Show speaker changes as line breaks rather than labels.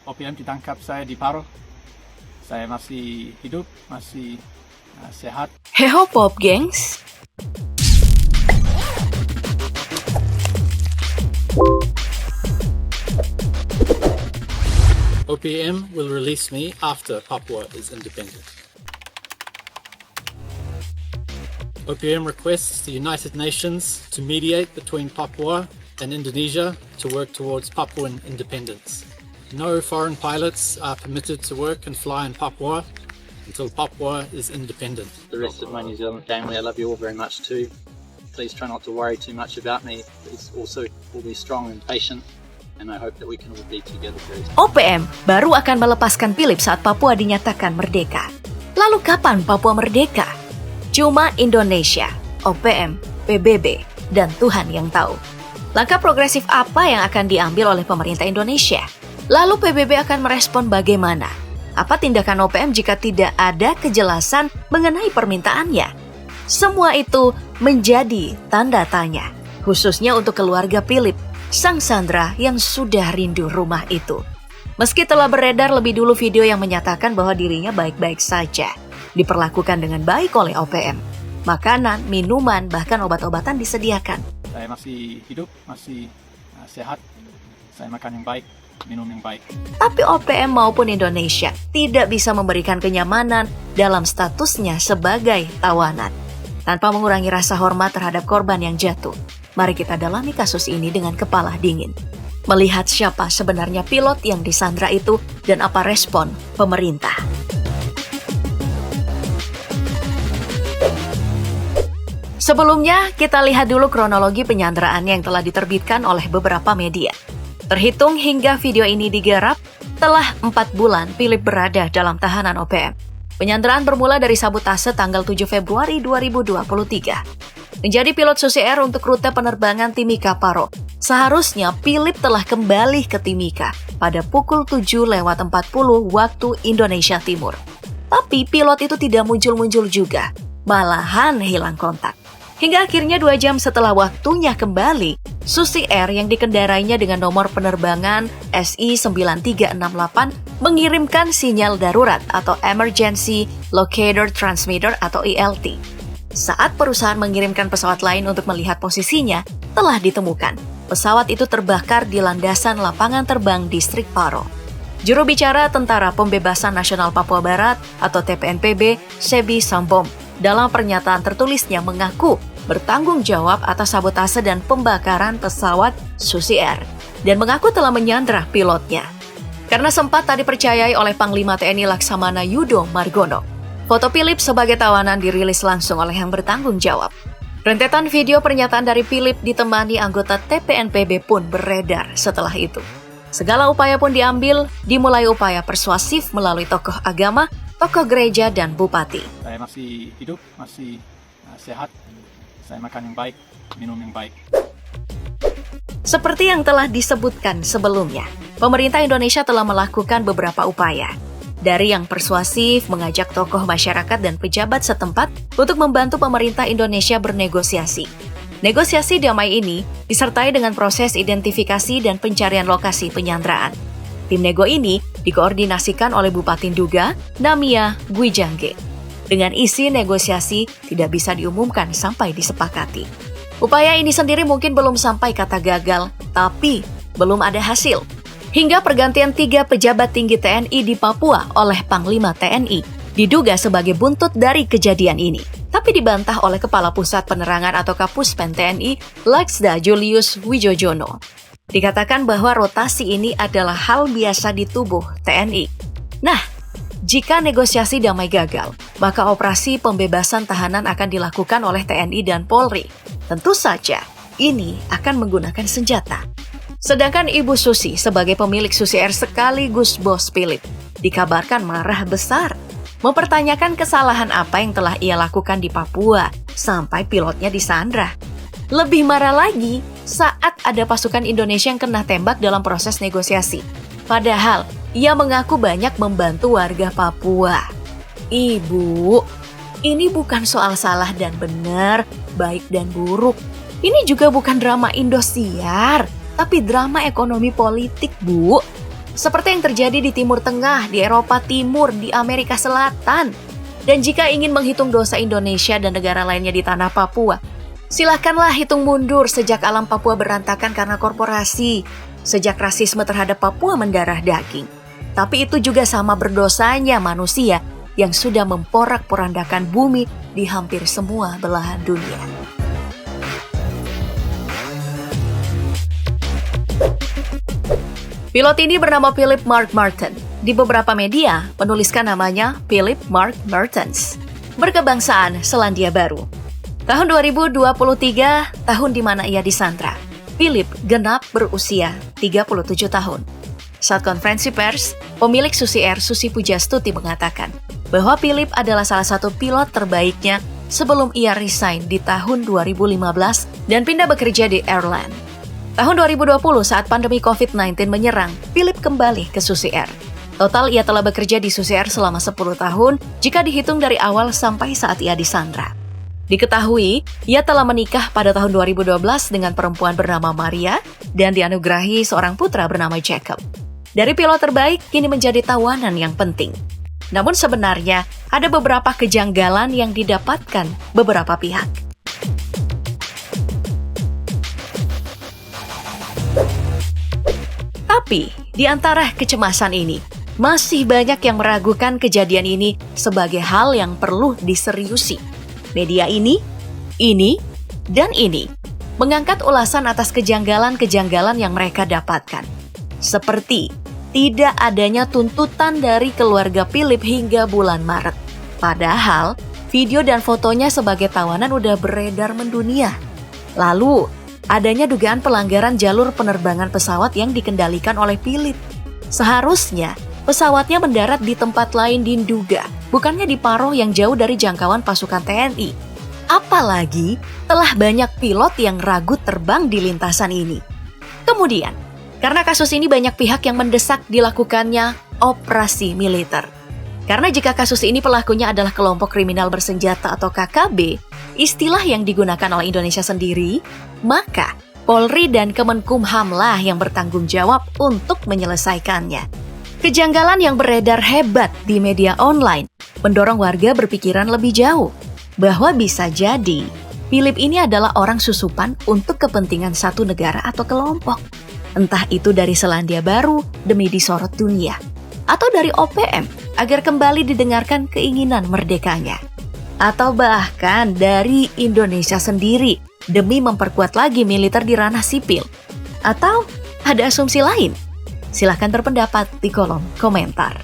OPM ditangkap saya di Paro. Saya masih hidup, masih sehat.
Heho Pop gengs.
OPM will release me after Papua is independent. OPM requests the United Nations to mediate between Papua and Indonesia to work towards Papuan independence. No foreign pilots are permitted to work and fly in Papua until Papua is independent.
The rest of my New Zealand family, I love you all very much too. Please try not to worry too much about me. Please also all be strong and patient, and I hope that we can all be together very soon.
OPM baru akan melepaskan Philip saat Papua dinyatakan merdeka. Lalu kapan Papua merdeka? Cuma Indonesia, OPM, PBB, dan Tuhan yang tahu. Langkah progresif apa yang akan diambil oleh pemerintah Indonesia? Lalu PBB akan merespon bagaimana? Apa tindakan OPM jika tidak ada kejelasan mengenai permintaannya? Semua itu menjadi tanda tanya, khususnya untuk keluarga Philip, sang sandera yang sudah rindu rumah itu. Meski telah beredar lebih dulu video yang menyatakan bahwa dirinya baik-baik saja, diperlakukan dengan baik oleh OPM. Makanan, minuman, bahkan obat-obatan disediakan.
Saya masih hidup, masih sehat. Saya makan yang baik, minum yang baik.
Tapi OPM maupun Indonesia tidak bisa memberikan kenyamanan dalam statusnya sebagai tawanan. Tanpa mengurangi rasa hormat terhadap korban yang jatuh, mari kita dalami kasus ini dengan kepala dingin. Melihat siapa sebenarnya pilot yang disandra itu dan apa respon pemerintah. Sebelumnya, kita lihat dulu kronologi penyanderaan yang telah diterbitkan oleh beberapa media. Terhitung hingga video ini digarap, telah 4 bulan Philip berada dalam tahanan OPM. Penyanderaan bermula dari sabotase tanggal 7 Februari 2023. Menjadi pilot Susi Air untuk rute penerbangan Timika Paro. Seharusnya Philip telah kembali ke Timika pada pukul 7:40 waktu Indonesia Timur. Tapi pilot itu tidak muncul-muncul juga, malahan hilang kontak. Hingga akhirnya 2 jam setelah waktunya kembali, Susi Air yang dikendarainya dengan nomor penerbangan SI9368 mengirimkan sinyal darurat atau Emergency Locator Transmitter atau ELT. Saat perusahaan mengirimkan pesawat lain untuk melihat posisinya, telah ditemukan. Pesawat itu terbakar di landasan lapangan terbang distrik Paro. Juru bicara Tentara Pembebasan Nasional Papua Barat atau TPNPB, Sebi Sambom, dalam pernyataan tertulisnya mengaku bertanggung jawab atas sabotase dan pembakaran pesawat Susi Air dan mengaku telah menyandra pilotnya. Karena sempat tak dipercayai oleh Panglima TNI Laksamana Yudo Margono, foto Philip sebagai tawanan dirilis langsung oleh yang bertanggung jawab. Rentetan video pernyataan dari Philip ditemani anggota TPNPB pun beredar setelah itu. Segala upaya pun diambil, dimulai upaya persuasif melalui tokoh agama, tokoh gereja, dan bupati.
Saya masih hidup, masih sehat. Saya makan yang baik, minum yang baik.
Seperti yang telah disebutkan sebelumnya, pemerintah Indonesia telah melakukan beberapa upaya. Dari yang persuasif, mengajak tokoh masyarakat dan pejabat setempat untuk membantu pemerintah Indonesia bernegosiasi. Negosiasi damai ini disertai dengan proses identifikasi dan pencarian lokasi penyanderaan. Tim nego ini dikoordinasikan oleh Bupati Nduga, Namia Gwijangge. Dengan isi negosiasi tidak bisa diumumkan sampai disepakati. Upaya ini sendiri mungkin belum sampai kata gagal, tapi belum ada hasil. Hingga pergantian 3 pejabat tinggi TNI di Papua oleh Panglima TNI diduga sebagai buntut dari kejadian ini. Tapi dibantah oleh Kepala Pusat Penerangan atau Kapuspen TNI, Laksda Julius Wijojono. Dikatakan bahwa rotasi ini adalah hal biasa di tubuh TNI. Nah, jika negosiasi damai gagal, maka operasi pembebasan tahanan akan dilakukan oleh TNI dan Polri. Tentu saja, ini akan menggunakan senjata. Sedangkan Ibu Susi sebagai pemilik Susi Air sekaligus bos Philip, dikabarkan marah besar, mempertanyakan kesalahan apa yang telah ia lakukan di Papua sampai pilotnya disandra. Lebih marah lagi saat ada pasukan Indonesia yang kena tembak dalam proses negosiasi. Padahal, ia mengaku banyak membantu warga Papua. Ibu, ini bukan soal salah dan benar, baik dan buruk. Ini juga bukan drama Indosiar, tapi drama ekonomi politik, Bu. seperti yang terjadi di Timur Tengah, di Eropa Timur, di Amerika Selatan. Dan jika ingin menghitung dosa Indonesia dan negara lainnya di tanah Papua, silakanlah hitung mundur sejak alam Papua berantakan karena korporasi, sejak rasisme terhadap Papua mendarah daging. Tapi itu juga sama berdosanya manusia yang sudah memporak-porandakan bumi di hampir semua belahan dunia. Pilot ini bernama Philip Mark Martin. Di beberapa media menuliskan namanya Philip Mark Mertens. Berkebangsaan Selandia Baru. Tahun 2023, tahun di mana ia disandra. Philip genap berusia 37 tahun. Saat konferensi pers, pemilik Susi Air Susi Pujastuti mengatakan bahwa Philip adalah salah satu pilot terbaiknya sebelum ia resign di tahun 2015 dan pindah bekerja di airline. Tahun 2020 saat pandemi COVID-19 menyerang, Philip kembali ke Susi Air. Total ia telah bekerja di Susi Air selama 10 tahun jika dihitung dari awal sampai saat ia disandra. Diketahui, ia telah menikah pada tahun 2012 dengan perempuan bernama Maria dan dianugerahi seorang putra bernama Jacob. Dari pilot terbaik, kini menjadi tawanan yang penting. Namun sebenarnya, ada beberapa kejanggalan yang didapatkan beberapa pihak. Tapi, di antara kecemasan ini, masih banyak yang meragukan kejadian ini sebagai hal yang perlu diseriusi. Media ini, dan ini mengangkat ulasan atas kejanggalan-kejanggalan yang mereka dapatkan. Seperti tidak adanya tuntutan dari keluarga Philip hingga bulan Maret. Padahal, video dan fotonya sebagai tawanan udah beredar mendunia. Lalu, adanya dugaan pelanggaran jalur penerbangan pesawat yang dikendalikan oleh Philip. Seharusnya, pesawatnya mendarat di tempat lain di Nduga, bukannya di Paro yang jauh dari jangkauan pasukan TNI. Apalagi telah banyak pilot yang ragu terbang di lintasan ini. Kemudian, karena kasus ini banyak pihak yang mendesak dilakukannya operasi militer. Karena jika kasus ini pelakunya adalah kelompok kriminal bersenjata atau KKB, istilah yang digunakan oleh Indonesia sendiri, maka Polri dan Kemenkumhamlah yang bertanggung jawab untuk menyelesaikannya. Kejanggalan yang beredar hebat di media online mendorong warga berpikiran lebih jauh bahwa bisa jadi Philip ini adalah orang susupan untuk kepentingan satu negara atau kelompok. Entah itu dari Selandia Baru demi disorot dunia, atau dari OPM agar kembali didengarkan keinginan merdekanya, atau bahkan dari Indonesia sendiri demi memperkuat lagi militer di ranah sipil. Atau ada asumsi lain? Silahkan berpendapat di kolom komentar.